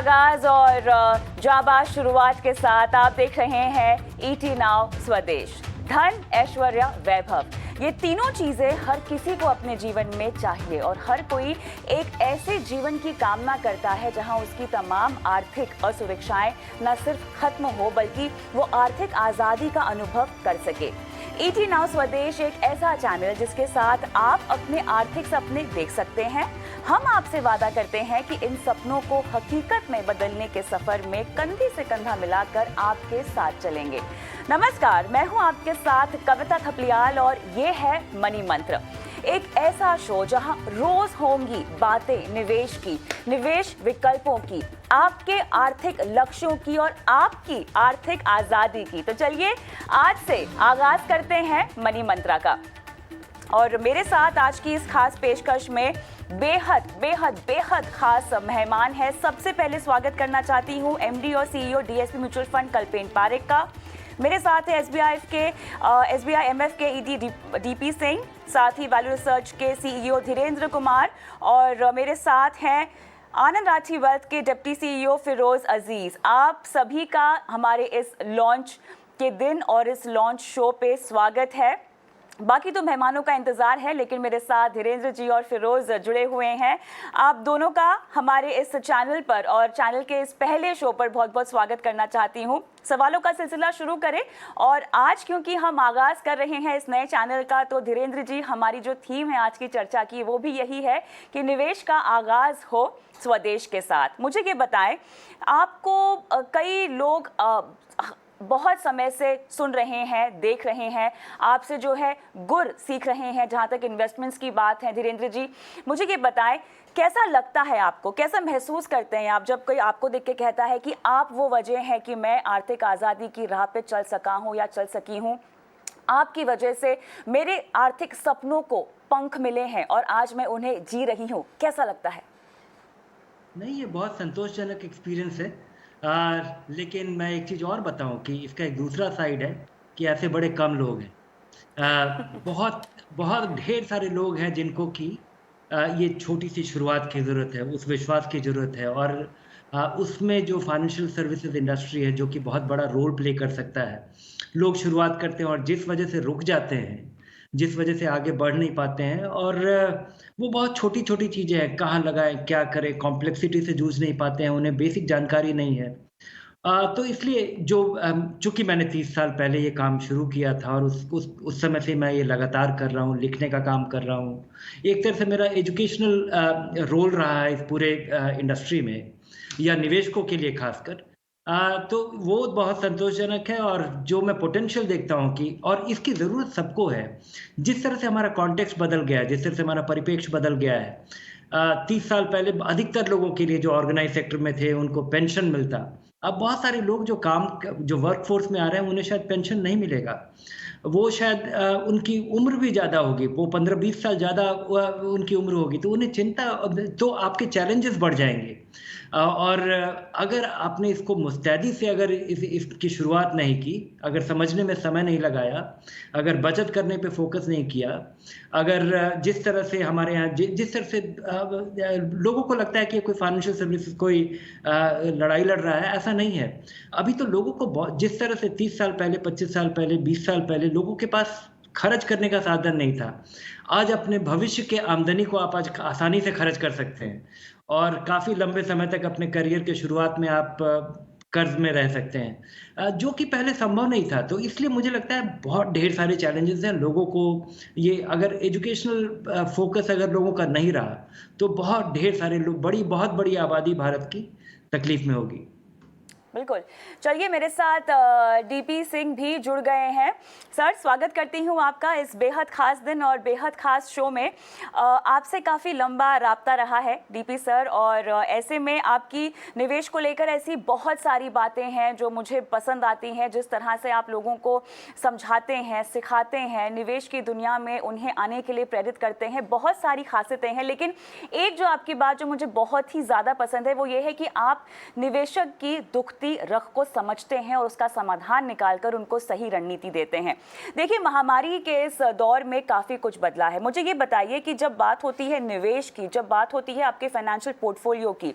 आगाज और जाबाज शुरुआत के साथ आप देख रहे हैं ईटी नाउ स्वदेश। धन, ऐश्वर्य, वैभव, ये तीनों चीजें हर किसी को अपने जीवन में चाहिए और हर कोई एक ऐसे जीवन की कामना करता है जहां उसकी तमाम आर्थिक असुरक्षाएं न सिर्फ खत्म हो बल्कि वो आर्थिक आजादी का अनुभव कर सके। ईटी नाउ स्वदेश एक ऐसा चैनल जिसके साथ आप अपने आर्थिक सपने देख सकते हैं। हम आपसे वादा करते हैं कि इन सपनों को हकीकत में बदलने के सफर में कंधे से कंधा मिलाकर आपके साथ चलेंगे। नमस्कार, मैं हूं आपके साथ कविता थपलियाल और ये है मनी मंत्र, एक ऐसा शो जहां रोज होंगी बातें निवेश की, निवेश विकल्पों की, आपके आर्थिक लक्ष्यों की और आपकी आर्थिक आजादी की। तो चलिए आज से आगाज करते हैं मनी मंत्रा का। और मेरे साथ आज की इस खास पेशकश में बेहद बेहद बेहद खास मेहमान है। सबसे पहले स्वागत करना चाहती हूँ एमडी और CEO DSP mutual fund कल्पेन Parekh का। मेरे साथ है एसबीआई एमएफ के ईडी डीपी सिंह, साथ ही वैल्यू रिसर्च के सीईओ धीरेन्द्र कुमार, और मेरे साथ हैं आनंद राठी वेल्थ के डिप्टी सीईओ फिरोज अजीज। आप सभी का हमारे इस लॉन्च के दिन और इस लॉन्च शो पे स्वागत है। बाकी तो मेहमानों का इंतजार है, लेकिन मेरे साथ धीरेन्द्र जी और फिरोज जुड़े हुए हैं। आप दोनों का हमारे इस चैनल पर और चैनल के इस पहले शो पर बहुत बहुत स्वागत करना चाहती हूं। सवालों का सिलसिला शुरू करें, और आज क्योंकि हम आगाज कर रहे हैं इस नए चैनल का, तो धीरेन्द्र जी, हमारी जो थीम है आज की चर्चा की वो भी यही है कि निवेश का आगाज हो स्वदेश के साथ। मुझे ये बताएं, आपको कई लोग बहुत समय से सुन रहे हैं, देख रहे हैं, आपसे जो है गुर सीख रहे हैं जहां तक इन्वेस्टमेंट्स की बात है। धीरेन्द्र जी, मुझे ये बताएं, कैसा लगता है आपको, कैसा महसूस करते हैं आप जब कोई आपको देख के कहता है कि आप वो वजह है कि मैं आर्थिक आज़ादी की राह पे चल सका हूँ या चल सकी हूँ, आपकी वजह से मेरे आर्थिक सपनों को पंख मिले हैं और आज मैं उन्हें जी रही हूँ, कैसा लगता है? नहीं, ये बहुत संतोषजनक एक्सपीरियंस है। लेकिन मैं एक चीज़ और बताऊँ कि इसका एक दूसरा साइड है कि ऐसे बड़े कम लोग हैं। बहुत बहुत ढेर सारे लोग हैं जिनको कि ये छोटी-सी शुरुआत की ज़रूरत है, उस विश्वास की ज़रूरत है, और उसमें जो फाइनेंशियल सर्विसेज़ इंडस्ट्री है, जो कि बहुत बड़ा रोल प्ले कर सकता है। लोग शुरुआत करते हैं और जिस वजह से रुक जाते हैं, जिस वजह से आगे बढ़ नहीं पाते हैं, और वो बहुत छोटी-छोटी चीज़ें हैं, कहाँ लगाएँ, क्या करें, कॉम्प्लेक्सिटी से जूझ नहीं पाते हैं, उन्हें बेसिक जानकारी नहीं है। तो इसलिए जो चूँकि मैंने 30 साल पहले ये काम शुरू किया था और उस समय से मैं ये लगातार कर रहा हूँ, लिखने का काम कर रहा हूँ। एक तरह से मेरा एजुकेशनल रोल रहा है इस पूरे इंडस्ट्री में, या निवेशकों के लिए ख़ासकर। तो वो बहुत संतोषजनक है, और जो मैं पोटेंशियल देखता हूँ कि और इसकी ज़रूरत सबको है। जिस तरह से हमारा कॉन्टेक्स्ट बदल गया है, जिस तरह से हमारा परिप्रेक्ष्य बदल गया है। 30 साल पहले अधिकतर लोगों के लिए जो ऑर्गेनाइज़ सेक्टर में थे, उनको पेंशन मिलता। अब बहुत सारे लोग जो वर्कफ़ोर्स में आ रहे हैं, उन्हें शायद पेंशन नहीं मिलेगा। वो शायद उनकी उम्र भी ज़्यादा होगी, वो 15-20 साल ज़्यादा उनकी उम्र होगी, तो उन्हें चिंता, तो आपके चैलेंजेस बढ़ जाएँगे। और अगर आपने इसको मुस्तैदी से अगर इसकी शुरुआत नहीं की, अगर समझने में समय नहीं लगाया, अगर बचत करने पे फ़ोकस नहीं किया, अगर जिस तरह से हमारे यहाँ जिस तरह से लोगों को लगता है कि कोई फाइनेंशियल सर्विसेज़ कोई लड़ाई लड़ रहा है, ऐसा नहीं है। अभी तो लोगों को जिस तरह से 30 साल पहले, 25 साल पहले, 20 साल पहले लोगों के पास खर्च करने का साधन नहीं था। आज अपने भविष्य के आमदनी को आप आज आसानी से खर्च कर सकते हैं, और काफ़ी लंबे समय तक अपने करियर के शुरुआत में आप कर्ज़ में रह सकते हैं, जो कि पहले संभव नहीं था। तो इसलिए मुझे लगता है बहुत ढेर सारे चैलेंजेज़ हैं लोगों को। ये अगर एजुकेशनल फ़ोकस अगर लोगों का नहीं रहा, तो बहुत ढेर सारे लोग, बहुत बड़ी आबादी भारत की तकलीफ़ में होगी। बिल्कुल। चलिए, मेरे साथ डीपी सिंह भी जुड़ गए हैं। सर, स्वागत करती हूँ आपका इस बेहद खास दिन और बेहद खास शो में। आपसे काफ़ी लंबा राब्ता रहा है डीपी सर, और ऐसे में आपकी निवेश को लेकर ऐसी बहुत सारी बातें हैं जो मुझे पसंद आती हैं। जिस तरह से आप लोगों को समझाते हैं, सिखाते हैं, निवेश की दुनिया में उन्हें आने के लिए प्रेरित करते हैं, बहुत सारी खासियतें हैं। लेकिन एक जो आपकी बात जो मुझे बहुत ही ज़्यादा पसंद है वो ये है कि आप निवेशक की दुख रख को समझते हैं और उसका समाधान निकालकर उनको सही रणनीति देते हैं। देखिए, महामारी के इस दौर में काफ़ी कुछ बदला है। मुझे ये बताइए कि जब बात होती है निवेश की, जब बात होती है आपके फाइनेंशियल पोर्टफोलियो की,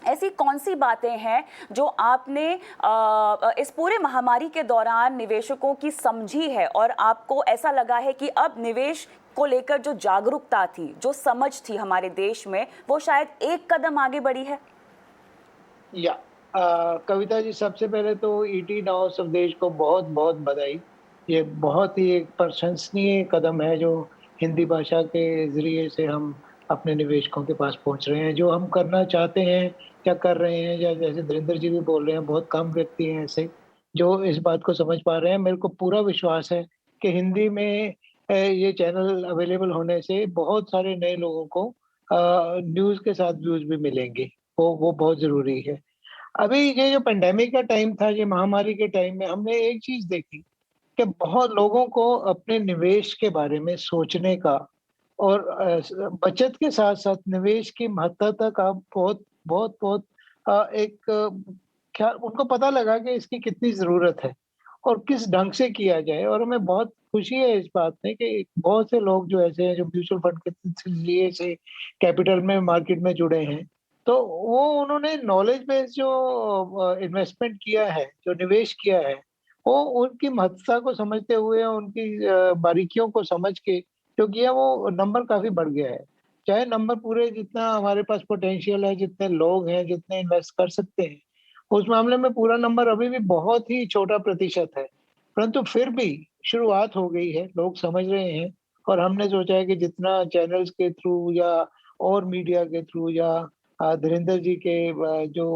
ऐसी कौन सी बातें हैं जो आपने इस पूरे महामारी के दौरान निवेशकों की समझी है और आपको ऐसा लगा है कि अब निवेश को लेकर जो जागरूकता थी, जो समझ थी हमारे देश में, वो शायद एक कदम आगे बढ़ी है? या कविता जी, सबसे पहले तो ईटी नाउ स्वदेश को बहुत-बहुत बधाई। ये बहुत ही एक प्रशंसनीय कदम है जो हिंदी भाषा के ज़रिए से हम अपने निवेशकों के पास पहुँच रहे हैं। जो हम करना चाहते हैं या कर रहे हैं, या जैसे धीरेन्द्र जी भी बोल रहे हैं, बहुत कम व्यक्ति हैं ऐसे जो इस बात को समझ पा रहे हैं। मेरे को पूरा विश्वास है कि हिंदी में ये चैनल अवेलेबल होने से बहुत सारे नए लोगों को न्यूज़ के साथ व्यूज़ भी मिलेंगे। वो बहुत ज़रूरी है। अभी ये जो पैंडेमिक का टाइम था, ये महामारी के टाइम में हमने एक चीज़ देखी कि बहुत लोगों को अपने निवेश के बारे में सोचने का और बचत के साथ-साथ निवेश की महत्ता का बहुत बहुत बहुत एक क्या उनको पता लगा कि इसकी कितनी ज़रूरत है और किस ढंग से किया जाए। और हमें बहुत खुशी है इस बात में कि बहुत से लोग जो ऐसे हैं, जो म्यूचुअल फंड के ज़रिए से कैपिटल में मार्केट में जुड़े हैं, तो वो उन्होंने नॉलेज बेस्ड जो इन्वेस्टमेंट किया है, जो निवेश किया है, वो उनकी महत्ता को समझते हुए, उनकी बारीकियों को समझ के जो किया, वो नंबर काफ़ी बढ़ गया है। चाहे नंबर पूरे जितना हमारे पास पोटेंशियल है, जितने लोग हैं, जितने इन्वेस्ट कर सकते हैं, उस मामले में पूरा नंबर अभी भी बहुत ही छोटा प्रतिशत है। परंतु फिर भी शुरुआत हो गई है, लोग समझ रहे हैं और हमने सोचा है कि जितना चैनल्स के थ्रू या और मीडिया के थ्रू या धीरेन्द्र जी के जो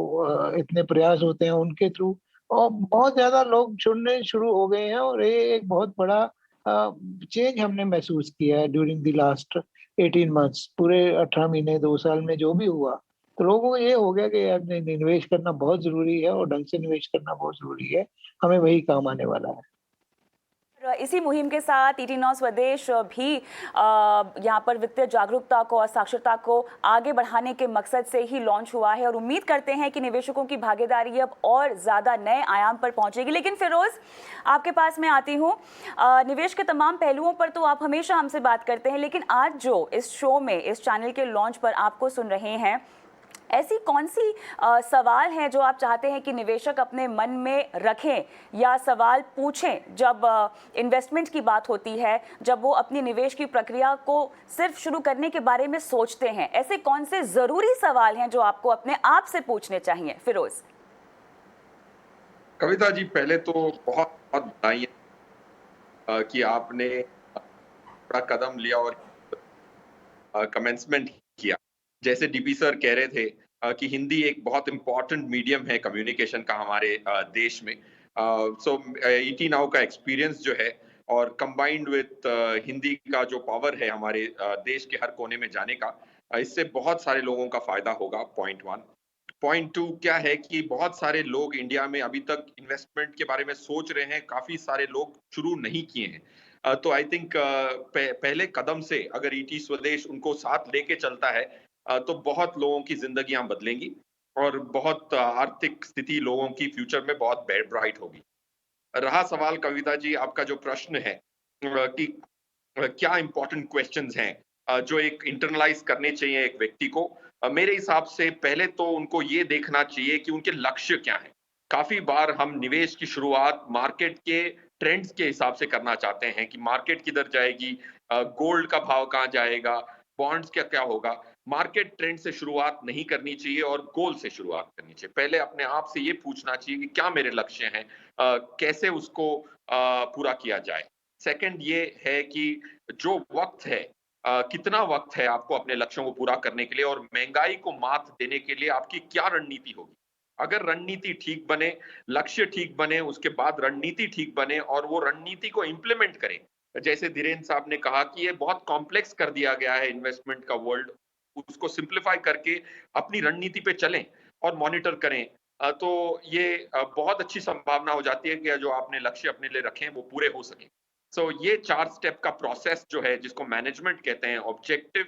इतने प्रयास होते हैं उनके थ्रू और बहुत ज़्यादा लोग जुड़ने शुरू हो गए हैं और ये एक बहुत बड़ा चेंज हमने महसूस किया है ड्यूरिंग द लास्ट 18 मंथ्स। पूरे 18 महीने 2 साल में जो भी हुआ, तो लोगों को ये हो गया कि यार नहीं, निवेश करना बहुत ज़रूरी है और ढंग से निवेश करना बहुत ज़रूरी है। हमें वही काम आने वाला है। इसी मुहिम के साथ ईटी नाउ स्वदेश भी यहाँ पर वित्तीय जागरूकता को और साक्षरता को आगे बढ़ाने के मकसद से ही लॉन्च हुआ है और उम्मीद करते हैं कि निवेशकों की भागीदारी अब और ज़्यादा नए आयाम पर पहुंचेगी। लेकिन फिरोज, आपके पास मैं आती हूँ। निवेश के तमाम पहलुओं पर तो आप हमेशा हमसे बात करते हैं, लेकिन आज जो इस शो में, इस चैनल के लॉन्च पर आपको सुन रहे हैं, ऐसी कौन सी सवाल हैं जो आप चाहते हैं कि निवेशक अपने मन में रखें या सवाल पूछें जब इन्वेस्टमेंट की बात होती है, जब वो अपनी निवेश की प्रक्रिया को सिर्फ शुरू करने के बारे में सोचते हैं? ऐसे कौन से ज़रूरी सवाल हैं जो आपको अपने आप से पूछने चाहिए? फिरोज। कविता जी, पहले तो बहुत बहुत बधाई कि आपने बड़ा कदम लिया और कमेंसमेंट किया। जैसे डीपी सर कह रहे थे कि हिंदी एक बहुत इम्पोर्टेंट मीडियम है कम्युनिकेशन का हमारे देश में। सो ईटी नाउ का एक्सपीरियंस जो है और कंबाइंड विद हिंदी का जो पावर है हमारे देश के हर कोने में जाने का, इससे बहुत सारे लोगों का फायदा होगा। पॉइंट 1। पॉइंट 2 क्या है कि बहुत सारे लोग इंडिया में अभी तक इन्वेस्टमेंट के बारे में सोच रहे हैं, काफी सारे लोग शुरू नहीं किए हैं। तो आई थिंक पहले कदम से अगर ईटी स्वदेश उनको साथ लेके चलता है, तो बहुत लोगों की जिंदगियां बदलेंगी और बहुत आर्थिक स्थिति लोगों की फ्यूचर में बहुत ब्राइट होगी। रहा सवाल कविता जी आपका जो प्रश्न है कि क्या इंपॉर्टेंट क्वेश्चंस हैं जो एक इंटरनलाइज करने चाहिए एक व्यक्ति को, मेरे हिसाब से पहले तो उनको ये देखना चाहिए कि उनके लक्ष्य क्या है। काफी बार हम निवेश की शुरुआत मार्केट के ट्रेंड्स के हिसाब से करना चाहते हैं कि मार्केट किधर जाएगी, गोल्ड का भाव कहाँ जाएगा, बॉन्ड्स क्या क्या होगा। मार्केट ट्रेंड से शुरुआत नहीं करनी चाहिए और गोल से शुरुआत करनी चाहिए। पहले अपने आप से ये पूछना चाहिए कि क्या मेरे लक्ष्य हैं, कैसे उसको पूरा किया जाए। सेकंड ये है कि जो वक्त है, कितना वक्त है आपको अपने लक्ष्यों को पूरा करने के लिए और महंगाई को मात देने के लिए आपकी क्या रणनीति होगी। अगर रणनीति ठीक बने, लक्ष्य ठीक बने, उसके बाद रणनीति ठीक बने और वो रणनीति को इम्प्लीमेंट करें। जैसे धीरेन्द्र साहब ने कहा कि ये बहुत कॉम्प्लेक्स कर दिया गया है इन्वेस्टमेंट का वर्ल्ड, उसको सिंप्लीफाई करके अपनी रणनीति पे चलें और मॉनिटर करें, तो ये बहुत अच्छी संभावना हो जाती है कि जो आपने लक्ष्य अपने लिए रखे हैं वो पूरे हो सके। सो ये 4 स्टेप का प्रोसेस जो है, जिसको मैनेजमेंट कहते हैं, ऑब्जेक्टिव,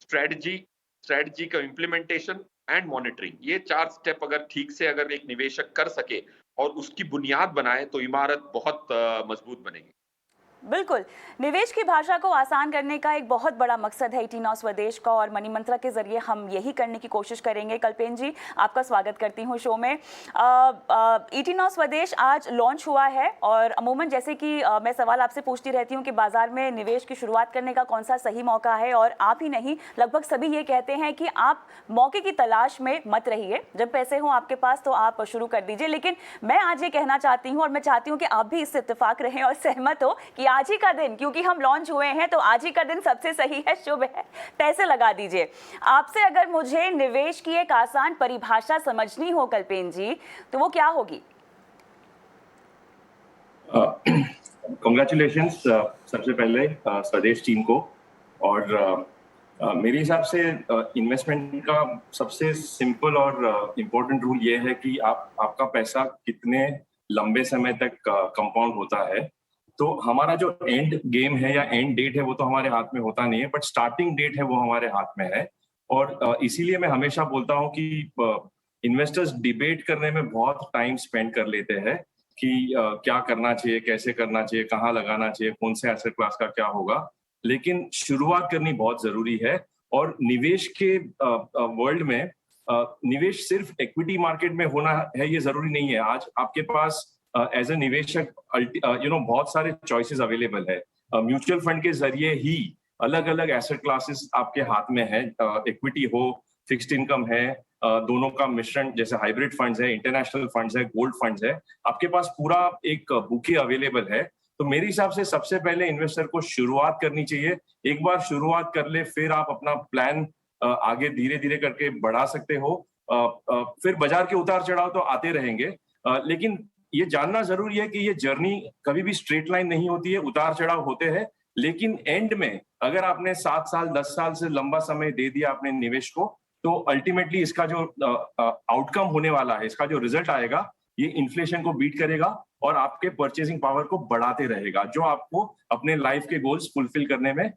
स्ट्रेटजी, स्ट्रेटजी का इम्प्लीमेंटेशन एंड मॉनिटरिंग, ये 4 स्टेप अगर ठीक से अगर एक निवेशक कर सके और उसकी बुनियाद बनाए तो इमारत बहुत मजबूत बनेगी। बिल्कुल। निवेश की भाषा को आसान करने का एक बहुत बड़ा मकसद है ईटी नाउ स्वदेश का, और मनी मंत्रा के जरिए हम यही करने की कोशिश करेंगे। कल्पेन जी, आपका स्वागत करती हूँ शो में। ईटी नाउ स्वदेश आज लॉन्च हुआ है, और अमूमन जैसे कि मैं सवाल आपसे पूछती रहती हूँ कि बाजार में निवेश की शुरुआत करने का कौन सा सही मौका है, और आप ही नहीं, लगभग सभी ये कहते हैं कि आप मौके की तलाश में मत रहिए, जब पैसे हो आपके पास तो आप शुरू कर दीजिए। लेकिन मैं आज ये कहना चाहती हूँ, और मैं चाहती हूँ कि आप भी इससे इत्तेफाक रहें और सहमत हो, कि आज ही का दिन, क्योंकि हम लॉन्च हुए हैं तो आज ही का दिन सबसे सही है, शुभ है, पैसे लगा दीजिए। आपसे अगर मुझे निवेश की एक आसान परिभाषा समझनी हो कल्पेन जी, तो वो क्या होगी? कॉन्ग्रेचुलेशंस सबसे पहले स्वदेश टीम को। और मेरे हिसाब से इन्वेस्टमेंट का सबसे सिंपल और इम्पोर्टेंट रूल ये है कि आपका पैसा कितने लंबे समय तक कंपाउंड होता है। तो हमारा जो एंड गेम है या एंड डेट है वो तो हमारे हाथ में होता नहीं है, बट स्टार्टिंग डेट है वो हमारे हाथ में है। और इसीलिए मैं हमेशा बोलता हूँ कि इन्वेस्टर्स डिबेट करने में बहुत टाइम स्पेंड कर लेते हैं कि क्या करना चाहिए, कैसे करना चाहिए, कहाँ लगाना चाहिए, कौन से एसेट क्लास का क्या होगा। लेकिन शुरुआत करनी बहुत जरूरी है। और निवेश के वर्ल्ड में निवेश सिर्फ इक्विटी मार्केट में होना है ये जरूरी नहीं है। आज आपके पास एज ए निवेशक बहुत सारे चॉइसेस अवेलेबल है। म्यूचुअल फंड के जरिए ही अलग अलग एसेट क्लासेस आपके हाथ में है। इक्विटी हो, फिक्स्ड इनकम है, दोनों का मिश्रण, जैसे हाइब्रिड फंड्स है, इंटरनेशनल फंड्स है, गोल्ड फंड्स है, आपके पास पूरा एक बुके अवेलेबल है। तो मेरे हिसाब से सबसे पहले इन्वेस्टर को शुरुआत करनी चाहिए। एक बार शुरुआत कर ले, फिर आप अपना प्लान आगे धीरे धीरे करके बढ़ा सकते हो। फिर बाजार के उतार चढ़ाव तो आते रहेंगे, लेकिन ये जानना जरूरी है कि ये जर्नी कभी भी स्ट्रेट लाइन नहीं होती है, उतार चढ़ाव होते हैं। लेकिन एंड में अगर आपने 7 साल 10 साल से लंबा समय दे दिया अपने निवेश को, तो अल्टीमेटली इसका जो आउटकम होने वाला है, इसका जो रिजल्ट आएगा, ये इन्फ्लेशन को बीट करेगा और आपके परचेसिंग पावर को बढ़ाते रहेगा, जो आपको अपने लाइफ के गोल्स फुलफिल करने में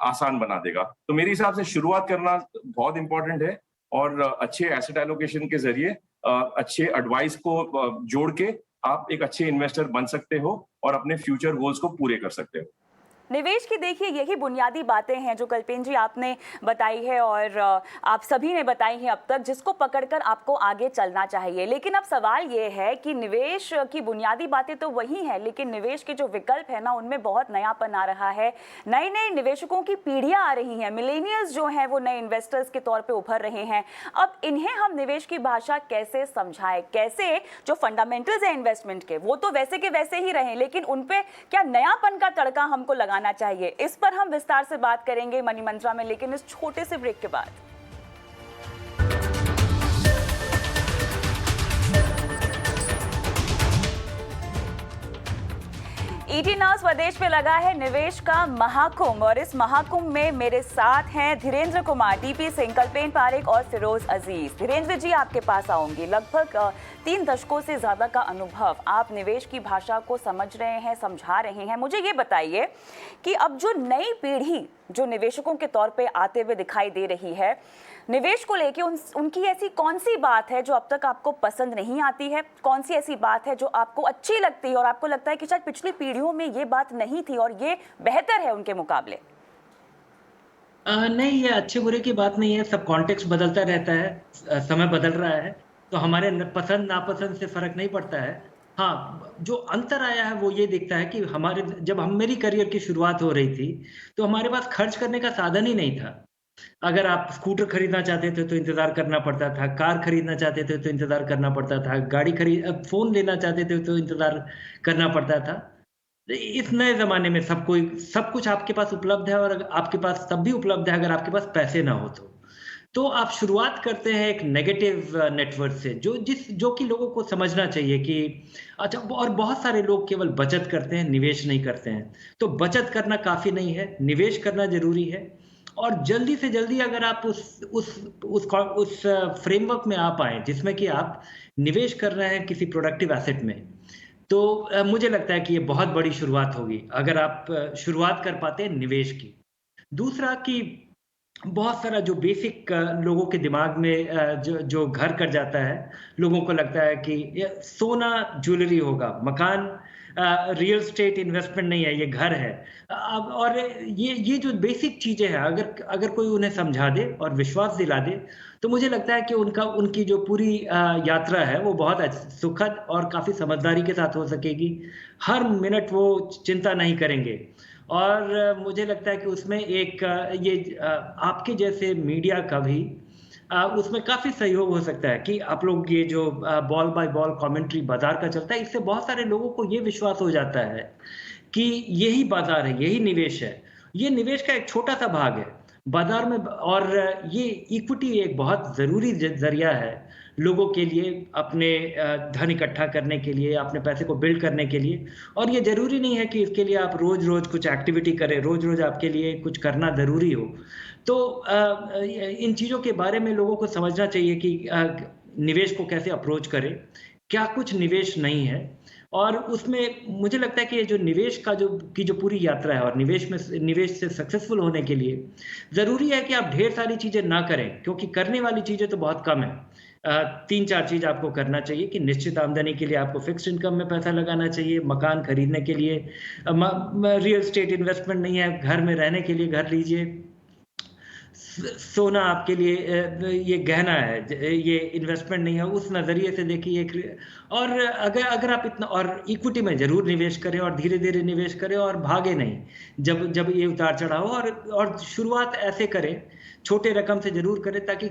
आसान बना देगा। तो मेरे हिसाब से शुरुआत करना बहुत इंपॉर्टेंट है, और अच्छे एसेट एलोकेशन के जरिए अच्छे एडवाइस को जोड़ के आप एक अच्छे इन्वेस्टर बन सकते हो और अपने फ्यूचर गोल्स को पूरे कर सकते हो। निवेश की देखिए यही बुनियादी बातें हैं जो कल्पेन जी आपने बताई है, और आप सभी ने बताई हैं अब तक, जिसको पकड़कर आपको आगे चलना चाहिए। लेकिन अब सवाल ये है कि निवेश की बुनियादी बातें तो वही हैं, लेकिन निवेश के जो विकल्प है ना, उनमें बहुत नयापन आ रहा है। नए नए निवेशकों की पीढ़ियां आ रही हैं, मिलेनियल्स जो हैं वो नए इन्वेस्टर्स के तौर पर उभर रहे हैं। अब इन्हें हम निवेश की भाषा कैसे समझाएं, कैसे जो फंडामेंटल्स हैं इन्वेस्टमेंट के वो तो वैसे के वैसे ही रहें, लेकिन उन पे क्या नयापन का तड़का हमको लगाना चाहिए। इस पर हम विस्तार से बात करेंगे मनी मंत्रा में, लेकिन इस छोटे से ब्रेक के बाद। ईटी नाउ स्वदेश पे लगा है निवेश का महाकुंभ, और इस महाकुंभ में मेरे साथ हैं धीरेन्द्र कुमार, टीपी सिंह, कल्पेन पारेख और फिरोज अजीज। धीरेन्द्र जी, आपके पास आऊंगी। लगभग 3 दशकों से ज्यादा का अनुभव, आप निवेश की भाषा को समझ रहे हैं, समझा रहे हैं। मुझे ये बताइए कि अब जो नई पीढ़ी जो निवेशकों के तौर पे आते हुए दिखाई दे रही है, निवेश को लेके उनकी ऐसी कौन सी बात है जो अब तक आपको पसंद नहीं आती है? कौन सी ऐसी बात है जो आपको अच्छी लगती है और आपको लगता है कि शायद पिछली पीढ़ियों में ये बात नहीं थी और ये बेहतर है उनके मुकाबले? नहीं, ये अच्छे बुरे की बात नहीं है। सब कॉन्टेक्स्ट बदलता रहता है, समय बदल रहा है, तो हमारे पसंद नापसंद से फर्क नहीं पड़ता है। हाँ, जो अंतर आया है वो ये दिखता है कि जब मेरी करियर की शुरुआत हो रही थी, तो हमारे पास खर्च करने का साधन ही नहीं था। अगर आप स्कूटर खरीदना चाहते थे तो इंतजार करना पड़ता था, कार खरीदना चाहते थे तो इंतजार करना पड़ता था, फोन लेना चाहते थे तो इंतजार करना पड़ता था। इस नए जमाने में सब कुछ आपके पास उपलब्ध है, और आपके पास तब भी उपलब्ध है अगर आपके पास पैसे ना हो तो आप शुरुआत करते हैं एक नेगेटिव नेटवर्क से, जो कि लोगों को समझना चाहिए कि अच्छा। और बहुत सारे लोग केवल बचत करते हैं, निवेश नहीं करते हैं। तो बचत करना काफी नहीं है, निवेश करना जरूरी है। और जल्दी से जल्दी अगर आप उस फ्रेमवर्क में आ पाए जिसमें कि आप निवेश कर रहे हैं किसी प्रोडक्टिव एसेट में, तो मुझे लगता है कि ये बहुत बड़ी शुरुआत होगी अगर आप शुरुआत कर पाते हैं निवेश की। दूसरा कि बहुत सारा जो बेसिक लोगों के दिमाग में जो जो घर कर जाता है, लोगों को लगता है कि ये सोना ज्वेलरी होगा, मकान रियल एस्टेट इन्वेस्टमेंट नहीं है, ये घर है। अब और ये जो बेसिक चीज़ें हैं, अगर अगर कोई उन्हें समझा दे और विश्वास दिला दे, तो मुझे लगता है कि उनकी जो पूरी यात्रा है, वो बहुत सुखद और काफ़ी समझदारी के साथ हो सकेगी। हर मिनट वो चिंता नहीं करेंगे। और मुझे लगता है कि उसमें एक आपके जैसे मीडिया का भी उसमें काफ़ी सहयोग हो सकता है कि आप लोग ये जो बॉल बाय बॉल कमेंट्री बाज़ार का चलता है, इससे बहुत सारे लोगों को ये विश्वास हो जाता है कि यही बाज़ार है, यही निवेश है। ये निवेश का एक छोटा-सा भाग है। बाज़ार में और ये इक्विटी एक बहुत ज़रूरी ज़रिया है लोगों के लिए अपने धन इकट्ठा करने के लिए, अपने पैसे को बिल्ड करने के लिए। और ये ज़रूरी नहीं है कि इसके लिए आप रोज़-रोज़ कुछ एक्टिविटी करें, रोज़-रोज़ आपके लिए कुछ करना ज़रूरी हो। तो इन चीज़ों के बारे में लोगों को समझना चाहिए कि निवेश को कैसे अप्रोच करें, क्या कुछ निवेश नहीं है। और उसमें मुझे लगता है कि ये जो निवेश का जो पूरी यात्रा है और निवेश से सक्सेसफुल होने के लिए ज़रूरी है कि आप ढेर सारी चीज़ें ना करें, क्योंकि करने वाली चीज़ें तो बहुत कम है। 3-4 चीज़ आपको करना चाहिए कि निश्चित आमदनी के लिए आपको फिक्स्ड इनकम में पैसा लगाना चाहिए, मकान खरीदने के लिए रियल एस्टेट इन्वेस्टमेंट नहीं है, घर में रहने के लिए घर लीजिए। सोना आपके लिए ये गहना है, ये इन्वेस्टमेंट नहीं है, उस नज़रिए से देखिए। और अगर आप इतना और इक्विटी में ज़रूर निवेश करें और धीरे-धीरे निवेश करें और भागे नहीं, जब ये उतार-चढ़ाव हो। और शुरुआत ऐसे करें, छोटे रकम से ज़रूर करें, ताकि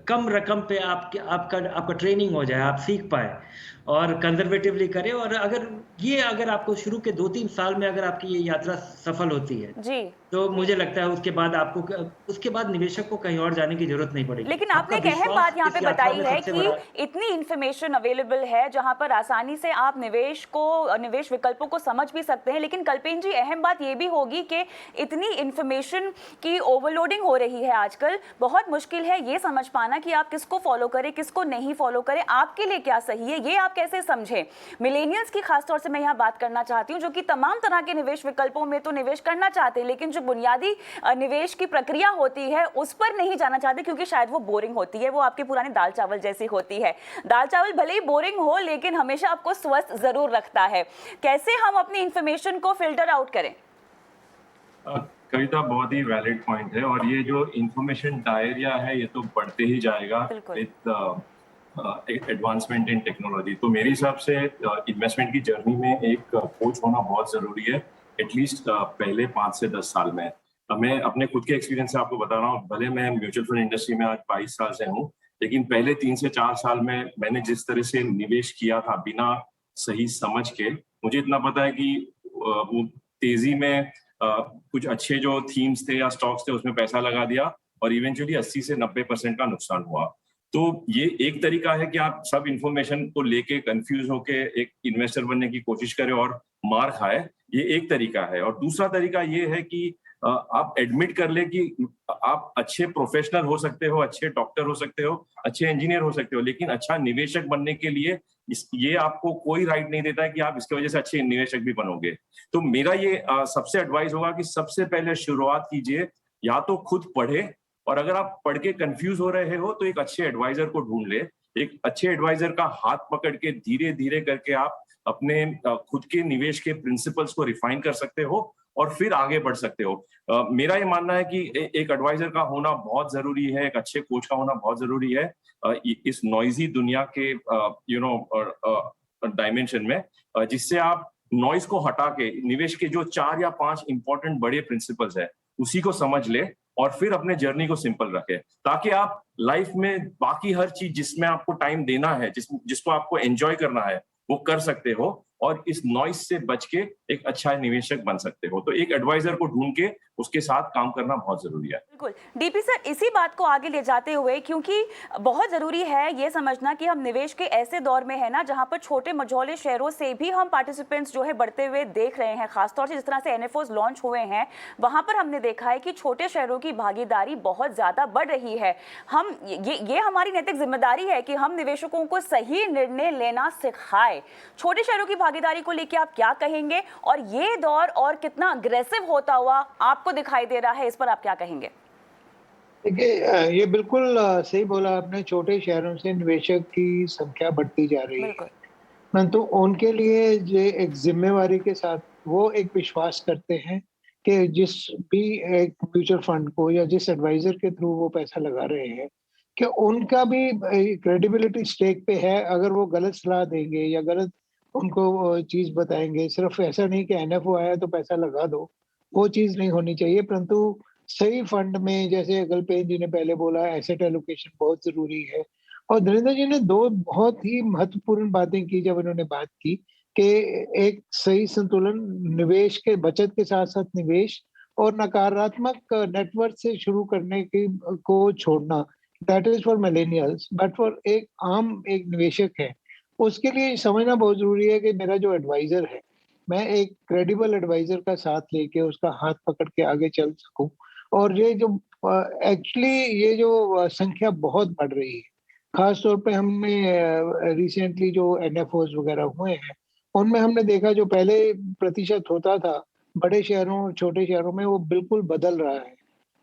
कम रकम पे आपका ट्रेनिंग हो जाए, आप सीख पाएँ और कंज़र्वेटिवली करें। और अगर आपको शुरू के 2-3 साल में अगर आपकी ये यात्रा सफल होती है, जी। तो मुझे लगता है उसके बाद निवेशक को कहीं और जाने की ज़रूरत नहीं पड़ेगी। लेकिन आपने एक अहम बात यहाँ पे बताई है कि इतनी इन्फॉर्मेशन अवेलेबल है जहाँ पर आसानी से आप निवेश विकल्पों को समझ भी सकते हैं। लेकिन कल्पेन जी, अहम बात ये भी होगी कि इतनी इन्फॉर्मेशन की ओवरलोडिंग हो रही है आजकल, बहुत मुश्किल है ये समझ पाना कि आप किसको फॉलो करें, किसको नहीं फॉलो करें, आपके लिए क्या सही है, ये आप कैसे समझें। मिलेनियल्स की खासतौर से मैं यहाँ बात करना चाहती हूँ, जो कि तमाम तरह के निवेश विकल्पों में तो निवेश करना चाहते हैं, लेकिन बुनियादी निवेश की प्रक्रिया होती है उस पर नहीं जाना चाहते, क्योंकि शायद वो बोरिंग होती है, वो आपकी पुरानी दाल चावल जैसी होती है। दाल चावल भले ही बोरिंग हो, लेकिन हमेशा आपको स्वस्थ जरूर रखता है। कैसे हम अपनी इंफॉर्मेशन को फिल्टर आउट करें? कविता, बहुत ही वैलिड पॉइंट है। और ये जो इंफॉर्मेशन डायरिया है, ये तो बढ़ते ही जाएगा विद एडवांसमेंट इन टेक्नोलॉजी। तो मेरे हिसाब से इन्वेस्टमेंट की जर्नी में एक कोच होना बहुत जरूरी है, एटलीस्ट पहले 5 से 10 साल में। मैं अपने खुद के एक्सपीरियंस से आपको बता रहा हूँ, भले मैं म्यूचुअल फंड इंडस्ट्री में आज 22 साल से हूँ, लेकिन पहले 3 से 4 साल में मैंने जिस तरह से निवेश किया था बिना सही समझ के, मुझे इतना पता है कि वो तेजी में कुछ अच्छे जो थीम्स थे या स्टॉक्स थे उसमें पैसा लगा दिया और इवेंचुअली 80 से 90% का नुकसान हुआ। तो ये एक तरीका है कि आप सब इंफॉर्मेशन को लेके कंफ्यूज होके एक इन्वेस्टर बनने की कोशिश करें और मार खाए, ये एक तरीका है। और दूसरा तरीका ये है कि आप एडमिट कर ले कि आप अच्छे प्रोफेशनल हो सकते हो, अच्छे डॉक्टर हो सकते हो, अच्छे इंजीनियर हो सकते हो, लेकिन अच्छा निवेशक बनने के लिए ये आपको कोई राइट नहीं देता है कि आप इसकी वजह से अच्छे निवेशक भी बनोगे। तो मेरा ये सबसे एडवाइस होगा कि सबसे पहले शुरुआत कीजिए, या तो खुद पढ़े, और अगर आप पढ़ के कंफ्यूज हो रहे हो तो एक अच्छे एडवाइजर को ढूंढ ले। एक अच्छे एडवाइजर का हाथ पकड़ के धीरे धीरे करके आप अपने खुद के निवेश के प्रिंसिपल्स को रिफाइन कर सकते हो और फिर आगे बढ़ सकते हो। मेरा ये मानना है कि एक एडवाइजर का होना बहुत जरूरी है, एक अच्छे कोच का होना बहुत जरूरी है इस नॉइजी दुनिया के डायमेंशन में, जिससे आप नॉइज को हटा के निवेश के जो 4 या 5 इंपॉर्टेंट बड़े प्रिंसिपल्स है उसी को समझ ले और फिर अपने जर्नी को सिंपल रखे, ताकि आप लाइफ में बाकी हर चीज जिसमें आपको टाइम देना है, जिसको आपको एंजॉय करना है, वो कर सकते हो और इस नॉइज से बच के एक अच्छा निवेशक बन सकते हो। तो एक एडवाइजर को ढूंढ के उसके साथ काम करना बहुत जरूरी है। बिल्कुल डीपी सर, इसी बात को आगे ले जाते हुए, क्योंकि बहुत जरूरी है ये समझना कि हम निवेश के ऐसे दौर में है ना जहां पर छोटे मझौले शेयरों से भी हम पार्टिसिपेंट्स जो है बढ़ते हुए देख रहे हैं। खासतौर से जिस तरह से एनएफओस लॉन्च हुए हैं, वहां पर हमने देखा है कि छोटे शेयरों की भागीदारी बहुत ज्यादा बढ़ रही है। हम ये हमारी नैतिक जिम्मेदारी है कि हम निवेशकों को सही निर्णय लेना सिखाए। छोटे शेयरों की भागीदारी को लेकर आप क्या कहेंगे, और ये दौर और कितना अग्रेसिव होता हुआ आपको आपको दिखाई दे रहा है, इस पर आप क्या कहेंगे? देखिए ये बिल्कुल सही बोला आपने, छोटे शहरों से निवेशक की संख्या बढ़ती जा रही है। बिल्कुल। परंतु उनके लिए ये एक ज़िम्मेवारी के साथ वो एक विश्वास करते हैं कि जिस भी एक म्यूचुअल फंड को या जिस एडवाइज़र के थ्रू वो पैसा लगा रहे हैं, कि उनका भी क्रेडिबिलिटी स्टेक पे है। अगर वो गलत सलाह देंगे या गलत उनको चीज़ बताएँगे, सिर्फ़ ऐसा नहीं कि एनएफओ आया तो पैसा लगा दो, वो चीज़ नहीं होनी चाहिए। परंतु सही फंड में, जैसे अगलपेन जी ने पहले बोला, एसेट एलोकेशन बहुत ज़रूरी है। और धीरेन्द्र जी ने 2 बहुत ही महत्वपूर्ण बातें की जब इन्होंने बात की कि एक सही संतुलन, निवेश के बचत के साथ-साथ निवेश और नकारात्मक नेटवर्थ से शुरू करने की को छोड़ना। That is for millennials, but for एक आम एक निवेशक है, उसके लिए ये समझना बहुत ज़रूरी है कि मेरा जो एडवाइज़र है, मैं एक क्रेडिबल एडवाइज़र का साथ लेके उसका हाथ पकड़ के आगे चल सकूँ। और ये जो एक्चुअली ये जो संख्या बहुत बढ़ रही है। खास तौर पे हमने रिसेंटली जो एनएफओज़ वगैरह हुए हैं, उनमें हमने देखा जो पहले प्रतिशत होता था, बड़े शहरों और छोटे शहरों में, वो बिल्कुल बदल रहा है।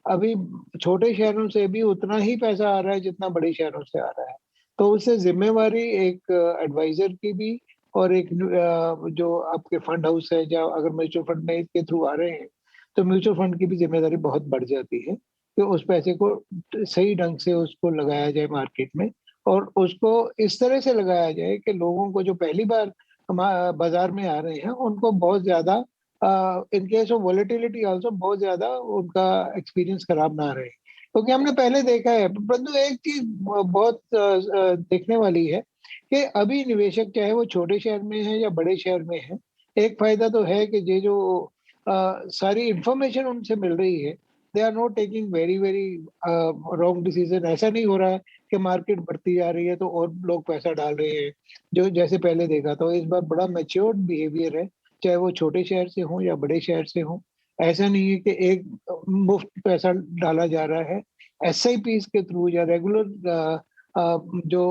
अभी छोटे शहरों से भी उतना ही पैसा आ रहा है जितना बड़े शहरों से आ रहा है। तो उससे ज़िम्मेवारी एक एडवाइज़र की भी और एक जो आपके फंड हाउस है, या अगर म्यूचुअल फंड में के थ्रू आ रहे हैं, तो म्यूचुअल फंड की भी ज़िम्मेदारी बहुत बढ़ जाती है कि उस पैसे को सही ढंग से उसको लगाया जाए मार्केट में, और उसको इस तरह से लगाया जाए कि लोगों को जो पहली बार बाज़ार में आ रहे हैं, उनको बहुत ज़्यादा in case of volatility also बहुत ज़्यादा उनका एक्सपीरियंस खराब ना रहे। क्योंकि हमने पहले देखा है, परंतु एक चीज़ बहुत देखने वाली है कि अभी निवेशक चाहे वो छोटे शहर में है या बड़े शहर में है, एक फ़ायदा तो है कि ये जो सारी इन्फॉर्मेशन उनसे मिल रही है, they are not taking very wrong decision. ऐसा नहीं हो रहा है कि मार्केट बढ़ती जा रही है तो और लोग पैसा डाल रहे हैं, जो जैसे पहले देखा था। इस बार बड़ा मैच्योर्ड बिहेवियर है, चाहे वो छोटे शहर से हों या बड़े शहर से हों। ऐसा नहीं है कि एक मुफ्त पैसा डाला जा रहा है। एसआईपीज़ के थ्रू या रेगुलर जो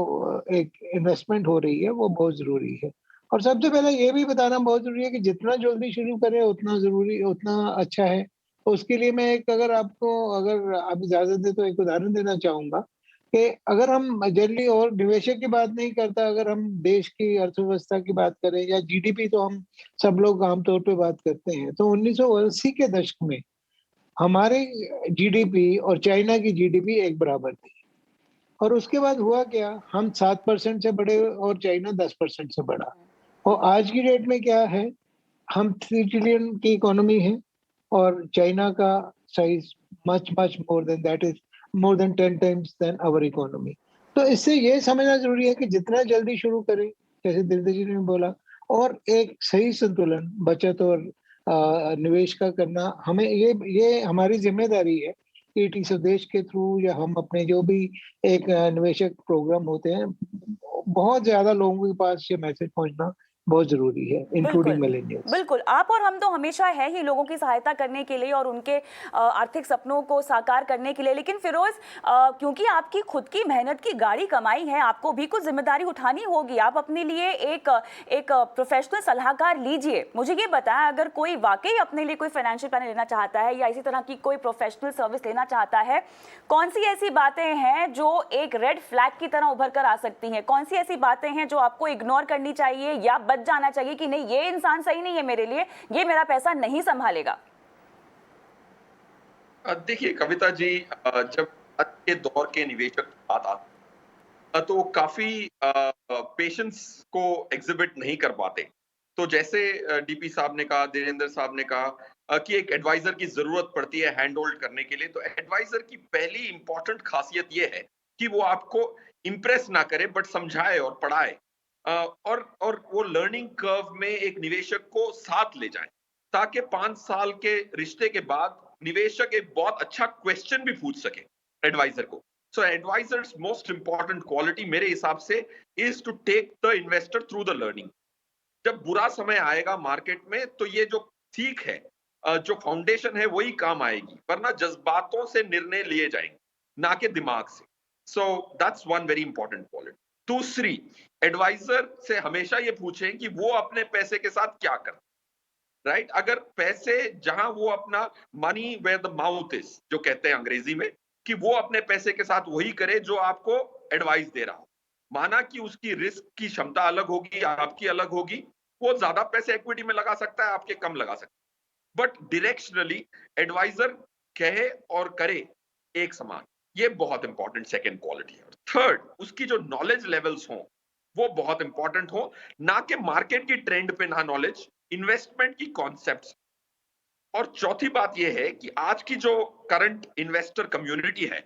एक इन्वेस्टमेंट हो रही है, वो बहुत ज़रूरी है। और सबसे पहले ये भी बताना बहुत ज़रूरी है कि जितना जल्दी शुरू करें उतना अच्छा है। तो उसके लिए मैं एक, अगर आप इजाज़त दें तो एक उदाहरण देना चाहूँगा कि अगर हम जनरली, और निवेशक की बात नहीं करता, अगर हम देश की अर्थव्यवस्था की बात करें या जीडीपी, तो हम सब लोग आम तौर पे बात करते हैं। तो 1980 के दशक में हमारे जीडीपी और चाइना की जीडीपी एक बराबर थी। और उसके बाद हुआ क्या? हम 7% से बढ़े और चाइना 10% से बढ़ा। और आज की डेट में क्या है? हम 3 ट्रिलियन की इकोनॉमी है और चाइना का size much more than that, is more than 10 times than our economy. तो इससे ये समझना ज़रूरी है कि जितना जल्दी शुरू करें, जैसे दिलदर जी ने बोला, और एक सही संतुलन बचत और निवेश का करना, हमें ये हमारी ज़िम्मेदारी है। ईटी स्वदेश के थ्रू या हम अपने जो भी एक निवेशक प्रोग्राम होते हैं, बहुत ज़्यादा लोगों के पास ये मैसेज पहुँचना बहुत ज़रूरी है, इंक्लूडिंग बिल्कुल, मिलेनियल्स। बिल्कुल। आप और हम तो हमेशा है ही लोगों की सहायता करने के लिए और उनके आर्थिक सपनों को साकार करने के लिए। लेकिन फिरोज़, क्योंकि आपकी खुद की मेहनत की गाढ़ी कमाई है, आपको भी कुछ ज़िम्मेदारी उठानी होगी। आप अपने लिए एक प्रोफ़ेशनल सलाहकार लीजिए। मुझे ये बताएँ, अगर कोई वाक़ई अपने लिए कोई फ़ाइनेंशियल प्लानर लेना चाहता है या इसी तरह की कोई प्रोफ़ेशनल सर्विस लेना चाहता है, कौन-सी ऐसी बातें हैं जो एक रेड फ्लैग की तरह उभर कर आ सकती हैं? कौन-सी ऐसी बातें हैं जो आपको इग्नोर करनी चाहिए या बच जाना चाहिए कि नहीं, ये इंसान सही नहीं है मेरे लिए, ये मेरा पैसा नहीं संभालेगा? देखिए कविता जी, जब आज के दौर के निवेशक की बात आती है तो काफी पेशेंस को एग्जिबिट नहीं कर पाते। तो जैसे डीपी साहब ने कहा, धीरेन्द्र साहब ने कहा कि एक एडवाइजर की जरूरत पड़ती है हैंड होल्ड करने के लिए। तो एडवाइजर की पहली इंपॉर्टेंट खासियत ये है कि वो आपको इम्प्रेस ना करे बट समझाए और पढ़ाए, और वो लर्निंग कर्व में एक निवेशक को साथ ले जाए, ताकि 5 साल के रिश्ते के बाद निवेशक एक बहुत अच्छा क्वेश्चन भी पूछ सके एडवाइजर को। So advisors most important quality मेरे हिसाब से is to take the investor through the learning. जब बुरा समय आएगा मार्केट में तो ये जो सीख है, जो फाउंडेशन है वही काम आएगी, वरना जज्बातों से निर्णय लिए जाएंगे ना कि दिमाग से। So that's one very important quality. दूसरी, एडवाइजर से हमेशा ये पूछें कि वो अपने पैसे के साथ क्या करता है। राइट? अगर पैसे जहां वो अपना money where the mouth is, जो कहते हैं अंग्रेजी में, कि वो अपने पैसे के साथ वही करे जो आपको एडवाइस दे रहा हो। माना कि उसकी रिस्क की क्षमता अलग होगी, आपकी अलग होगी, वो ज्यादा पैसे इक्विटी में लगा सकता है, आपके कम लगा सकता है, बट डायरेक्शनली एडवाइजर कहे और करे एक समान। ये बहुत इंपॉर्टेंट सेकेंड क्वालिटी है। थर्ड, उसकी जो नॉलेज लेवल्स हों वो बहुत इंपॉर्टेंट हो, ना कि मार्केट की ट्रेंड पे ना नॉलेज, इन्वेस्टमेंट की कॉन्सेप्ट्स। और चौथी बात यह है कि आज की जो करंट इन्वेस्टर कम्युनिटी है,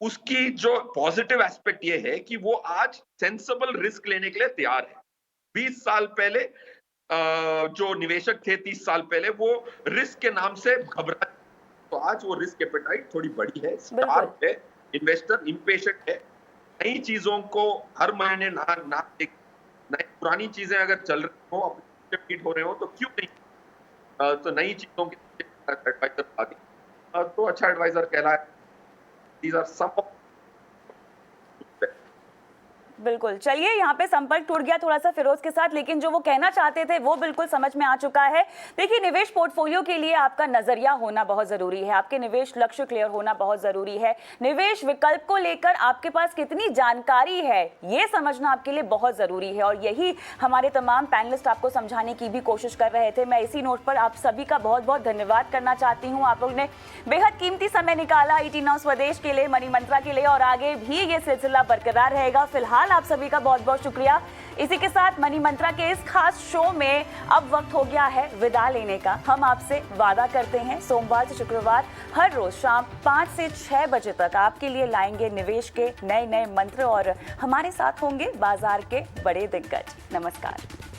उसकी जो पॉजिटिव एस्पेक्ट ये है कि वो आज सेंसिबल रिस्क लेने के लिए तैयार है। 20 साल पहले जो निवेशक थे 30 साल पहले, वो रिस्क के नाम से घबरा, तो आज वो रिस्क एपेटाइट थोड़ी बड़ी है, स्टार्क है, इन्वेस्टर इम्पेशेंट है, नई चीजों को हर महीने ना नई पुरानी चीजें अगर चल रही हो, अपने हो रहे हो, तो क्यों नहीं तो नई चीजों के एडवाइजर आगे तो अच्छा एडवाइजर कहलाए। These are some of बिल्कुल। चलिए, यहाँ पे संपर्क टूट गया थोड़ा सा फिरोज के साथ, लेकिन जो वो कहना चाहते थे वो बिल्कुल समझ में आ चुका है। देखिए, निवेश पोर्टफोलियो के लिए आपका नजरिया होना बहुत जरूरी है, आपके निवेश लक्ष्य क्लियर होना बहुत जरूरी है, निवेश विकल्प को लेकर आपके पास कितनी जानकारी है ये समझना आपके लिए बहुत जरूरी है, और यही हमारे तमाम पैनलिस्ट आपको समझाने की भी कोशिश कर रहे थे। मैं इसी नोट पर आप सभी का बहुत बहुत धन्यवाद करना चाहती हूँ। आप लोगों ने बेहद कीमती समय निकाला ET Now स्वदेश के लिए, मनी मंत्रा के लिए, और आगे भी ये सिलसिला बरकरार रहेगा। फिलहाल आप सभी का बहुत बहुत शुक्रिया। इसी के साथ मनी मंत्रा के इस खास शो में अब वक्त हो गया है विदा लेने का। हम आपसे वादा करते हैं सोमवार से शुक्रवार हर रोज शाम 5 से 6 बजे तक आपके लिए लाएंगे निवेश के नए नए मंत्र, और हमारे साथ होंगे बाजार के बड़े दिग्गज। नमस्कार।